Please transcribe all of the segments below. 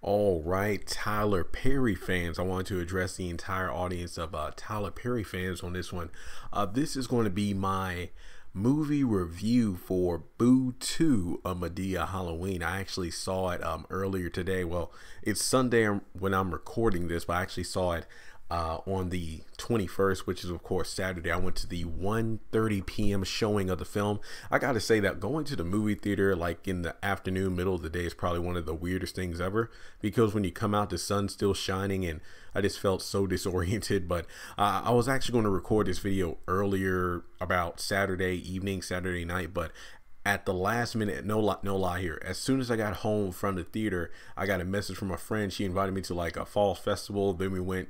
All right, Tyler Perry fans, I wanted to address the entire audience of Tyler Perry fans on this one. This is going to be my movie review for Boo 2 of Madea Halloween. I actually saw it earlier today. Well, it's Sunday when I'm recording this, but I actually saw it on the 21st, which is of course Saturday. I went to the 1:30 p.m. showing of the film. I gotta say that going to the movie theater like in the afternoon, middle of the day is probably one of the weirdest things ever, because when you come out the sun's still shining and I just felt so disoriented. But I was actually going to record this video earlier about Saturday evening, Saturday night, but at the last minute, no lie here, as soon as I got home from the theater, I got a message from a friend. She invited me to like a fall festival. Then we went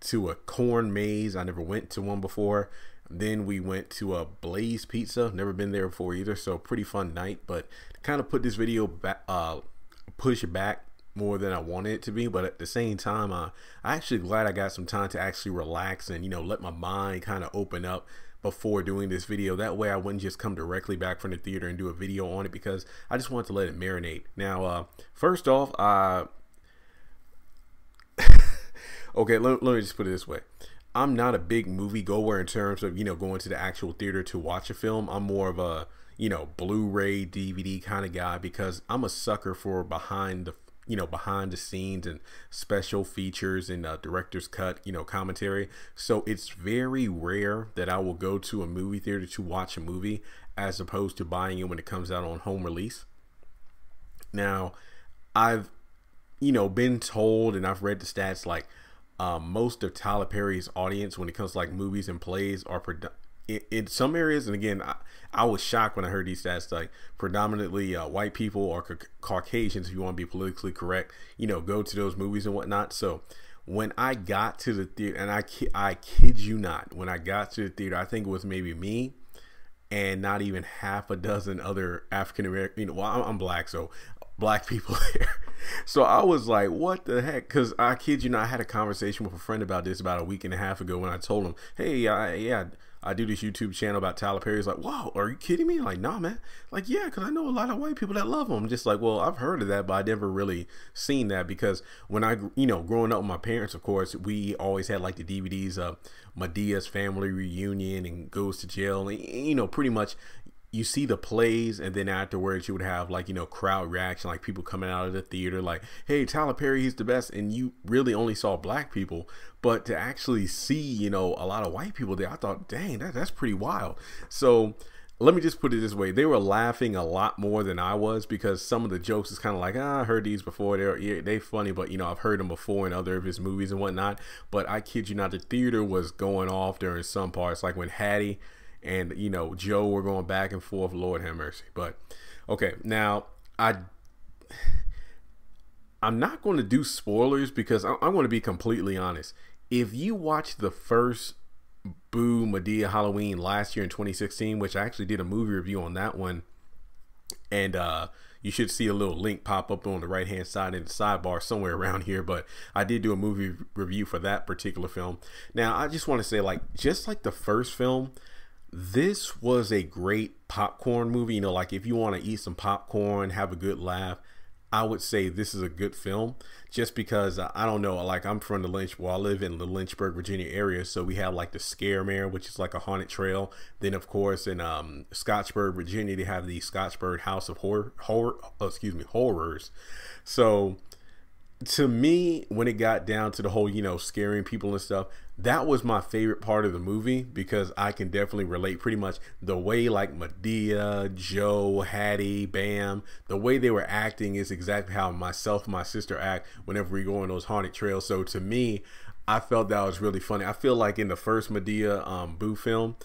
to a corn maze. I never went to one before. Then we went to a Blaze Pizza. Never been there before either. So pretty fun night. But kind of put this video back, push it back more than I wanted it to be. But at the same time, I actually glad I got some time to actually relax and let my mind kind of open up before doing this video. That way I wouldn't just come directly back from the theater and do a video on it, because I just wanted to let it marinate. Now, first off, okay, let me just put it this way. I'm not a big movie goer in terms of, going to the actual theater to watch a film. I'm more of a, Blu-ray, DVD kind of guy, because I'm a sucker for behind the scenes and special features and director's cut, commentary. So it's very rare that I will go to a movie theater to watch a movie as opposed to buying it when it comes out on home release. Now, I've, been told, and I've read the stats, like, most of Tyler Perry's audience when it comes to like movies and plays are in some areas, and again, I was shocked when I heard these stats, like predominantly white people or Caucasians, if you want to be politically correct, go to those movies and whatnot. So when I got to the theater, and I kid you not, when I got to the theater, I think it was maybe me and not even half a dozen other African American, well, I'm black, so black people there. So I was like, what the heck? Because I kid you not, I had a conversation with a friend about this about a week and a half ago when I told him, hey, yeah, I do this YouTube channel about Tyler Perry. He's like, wow, are you kidding me? Like, nah, man. Like, yeah, because I know a lot of white people that love him. I'm just like, well, I've heard of that, but I never really seen that, because when I, growing up with my parents, of course, we always had like the DVDs of Madea's Family Reunion and Goes to Jail. And, pretty much you see the plays, and then afterwards you would have like, crowd reaction, like people coming out of the theater like, hey, Tyler Perry, he's the best. And you really only saw black people, but to actually see, a lot of white people there, I thought, dang, that's pretty wild. So let me just put it this way. They were laughing a lot more than I was, because some of the jokes is kind of like, I heard these before. They funny, but I've heard them before in other of his movies and whatnot. But I kid you not, the theater was going off during some parts, like when Hattie and Joe were going back and forth. Lord have mercy. But okay, now I'm not going to do spoilers, because I'm going to be completely honest. If you watch the first Boo Madea Halloween last year in 2016, which I actually did a movie review on that one, and you should see a little link pop up on the right hand side in the sidebar somewhere around here, but I did do a movie review for that particular film. Now I just want to say, like, just like the first film, this was a great popcorn movie. Like if you want to eat some popcorn, have a good laugh, I would say this is a good film, just because I don't know, like I'm from I live in the Lynchburg, Virginia area, so we have like the Scaremare, which is like a haunted trail. Then of course in Scottsburg, Virginia, they have the Scottsburg House of Horrors. So to me, when it got down to the whole, scaring people and stuff, that was my favorite part of the movie, because I can definitely relate pretty much the way like Madea, Joe, Hattie, Bam, the way they were acting is exactly how myself and my sister act whenever we go on those haunted trails. So to me, I felt that was really funny. I feel like in the first Madea Boo film,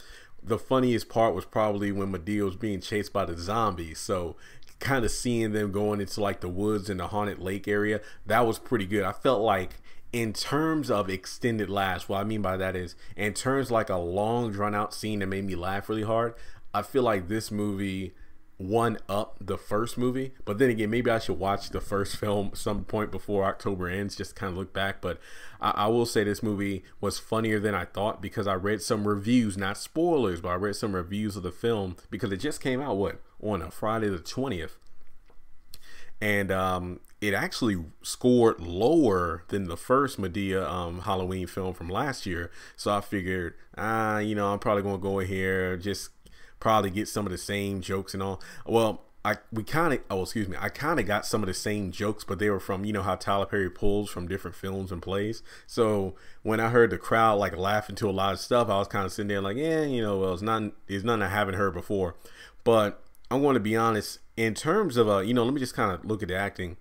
the funniest part was probably when Madea was being chased by the zombies. So kind of seeing them going into like the woods and the haunted lake area, that was pretty good. I felt like in terms of extended laughs, what I mean by that is in terms like a long drawn out scene that made me laugh really hard, I feel like this movie one up the first movie. But then again, maybe I should watch the first film some point before October ends, just to kind of look back. But I will say this movie was funnier than I thought, because I read some reviews, not spoilers, but I read some reviews of the film, because it just came out on a Friday the 20th. And it actually scored lower than the first Madea Halloween film from last year. So I figured, I'm probably gonna go in here, just probably get some of the same jokes and all. Well, I kind of got some of the same jokes, but they were from, how Tyler Perry pulls from different films and plays. So when I heard the crowd like laughing to a lot of stuff, I was kind of sitting there like, well, it's nothing I haven't heard before. But I'm going to be honest, in terms of let me just kind of look at the acting.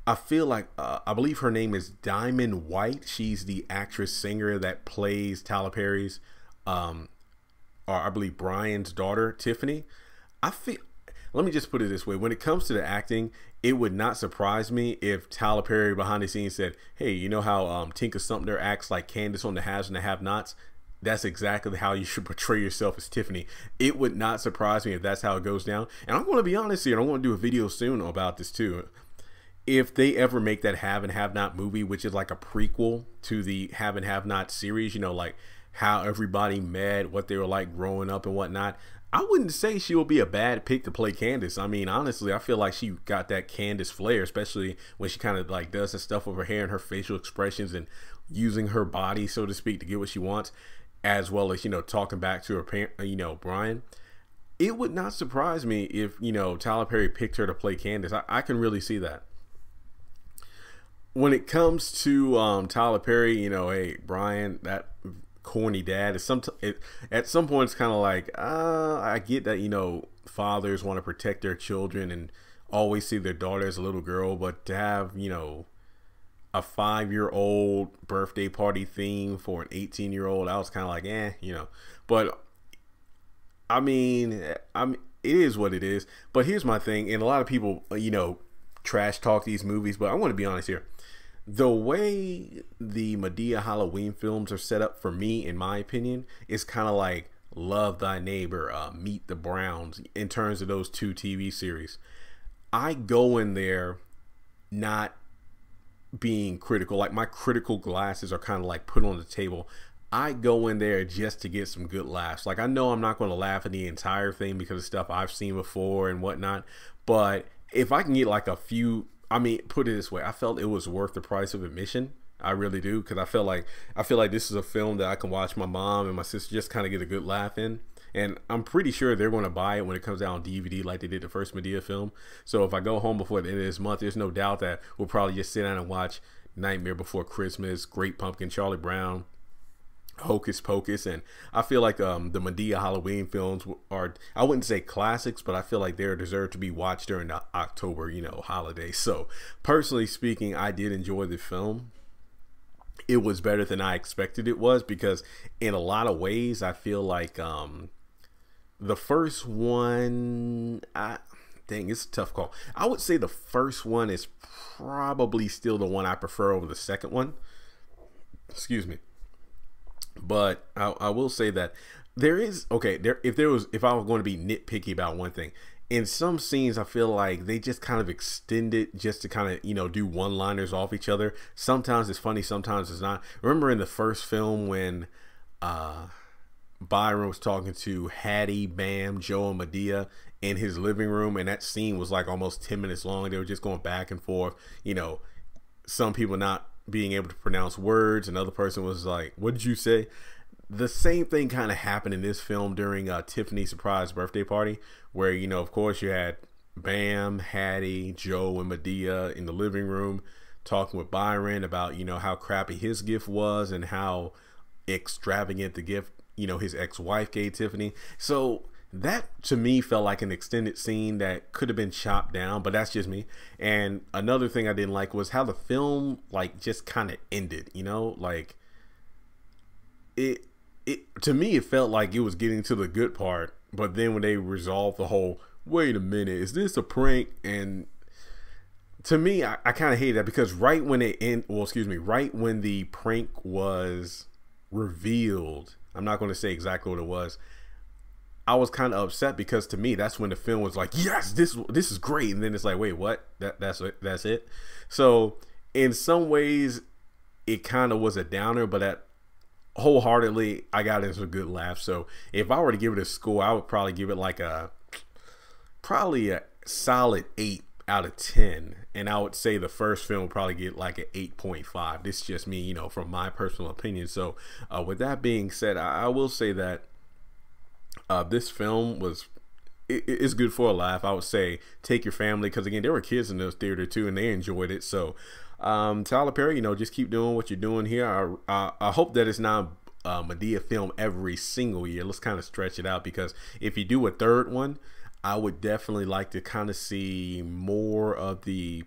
I feel like I believe her name is Diamond White. She's the actress singer that plays Tyler Perry's, or I believe Brian's daughter, Tiffany. Let me just put it this way. When it comes to the acting, it would not surprise me if Tyler Perry behind the scenes said, hey, you know how Tinka Sumter acts like Candace on the Haves and the Have-Nots? That's exactly how you should portray yourself as Tiffany. It would not surprise me if that's how it goes down. And I'm going to be honest here, and I'm going to do a video soon about this too. If they ever make that Have and Have Not movie, which is like a prequel to the Have and Have Not series, like how everybody met, what they were like growing up and whatnot, I wouldn't say she will be a bad pick to play Candace. I mean, honestly, I feel like she got that Candace flair, especially when she kind of like does the stuff with her hair and her facial expressions and using her body, so to speak, to get what she wants, as well as, talking back to her parent, Brian. It would not surprise me if, Tyler Perry picked her to play Candace. I can really see that. When it comes to Tyler Perry, hey, Brian, that corny dad, at some point it's kind of like, I get that, fathers want to protect their children and always see their daughter as a little girl, but to have, a 5-year-old birthday party theme for an 18-year-old, I was kind of like, but I mean, it is what it is. But here's my thing, and a lot of people, trash talk these movies, but I want to be honest here. The way the Madea Halloween films are set up for me, in my opinion, is kind of like Love Thy Neighbor, Meet the Browns, in terms of those two TV series. I go in there not being critical. Like, my critical glasses are kind of like put on the table. I go in there just to get some good laughs. Like, I know I'm not going to laugh at the entire thing because of stuff I've seen before and whatnot, but if I can get like a few, put it this way, I felt it was worth the price of admission. I really do, because I feel like this is a film that I can watch my mom and my sister just kind of get a good laugh in, and I'm pretty sure they're going to buy it when it comes out on DVD like they did the first Madea film. So if I go home before the end of this month, there's no doubt that we'll probably just sit down and watch Nightmare Before Christmas, Great Pumpkin, Charlie Brown, Hocus Pocus, and I feel like the Madea Halloween films are, I wouldn't say classics, but I feel like they're deserved to be watched during the October, holiday. So personally speaking, I did enjoy the film. It was better than I expected it was, because in a lot of ways I feel like the first one, it's a tough call. I would say the first one is probably still the one I prefer over the second one. Excuse me. But I will say that if I was going to be nitpicky about one thing, in some scenes I feel like they just kind of extend it just to kind of, do one-liners off each other. Sometimes it's funny, sometimes it's not. Remember in the first film when Byron was talking to Hattie, Bam, Joe, and Madea in his living room, and that scene was like almost 10 minutes long. They were just going back and forth, some people not being able to pronounce words, another person was like, what did you say? The same thing kind of happened in this film during Tiffany's surprise birthday party, where, of course you had Bam, Hattie, Joe, and Madea in the living room talking with Byron about, how crappy his gift was and how extravagant the gift, his ex-wife gave Tiffany. So that to me felt like an extended scene that could have been chopped down, but that's just me. And another thing I didn't like was how the film like just kind of ended, like it to me it felt like it was getting to the good part, but then when they resolved the whole, wait a minute, is this a prank? And to me, I kind of hate that, because right when the prank was revealed, I'm not going to say exactly what it was, I was kind of upset, because to me that's when the film was like, yes, this is great, and then it's like, wait, what? That's it. So in some ways it kind of was a downer, but wholeheartedly I got into a good laugh. So if I were to give it a score, I would probably give it like probably a solid 8. out of 10, and I would say the first film would probably get like an 8.5. This is just me, you know, from my personal opinion. So with that being said, I will say that this film was it's good for a laugh. I would say take your family, because again, there were kids in this theater too, and they enjoyed it. So Tyler Perry, you know, just keep doing what you're doing here. I hope that it's not Madea film every single year. Let's kind of stretch it out, because if you do a third one, I would definitely like to kind of see more of the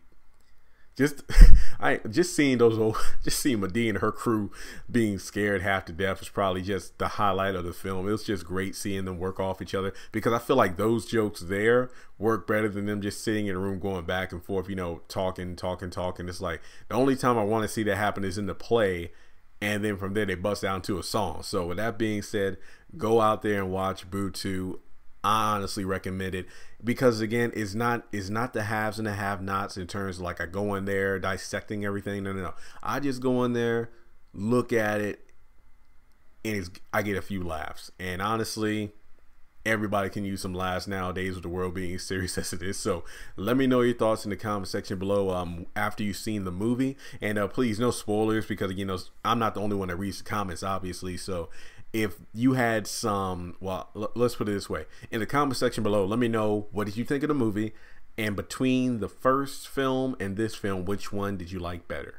just seeing those old, just seeing Madea and her crew being scared half to death was probably just the highlight of the film. It was just great seeing them work off each other, because I feel like those jokes there work better than them just sitting in a room going back and forth, you know, talking. It's like the only time I want to see that happen is in the play, and then from there they bust out into a song. So with that being said, go out there and watch Boo 2. I honestly recommend it, because again, it's not the haves and the have-nots in terms of like I go in there dissecting everything. No. I just go in there, look at it, and I get a few laughs. And honestly, everybody can use some laughs nowadays with the world being as serious as it is. So let me know your thoughts in the comment section below after you've seen the movie. And please, no spoilers, because you know I'm not the only one that reads the comments, obviously. So if you had some, well, let's put it this way, in the comment section below, let me know, what did you think of the movie, and between the first film and this film, which one did you like better?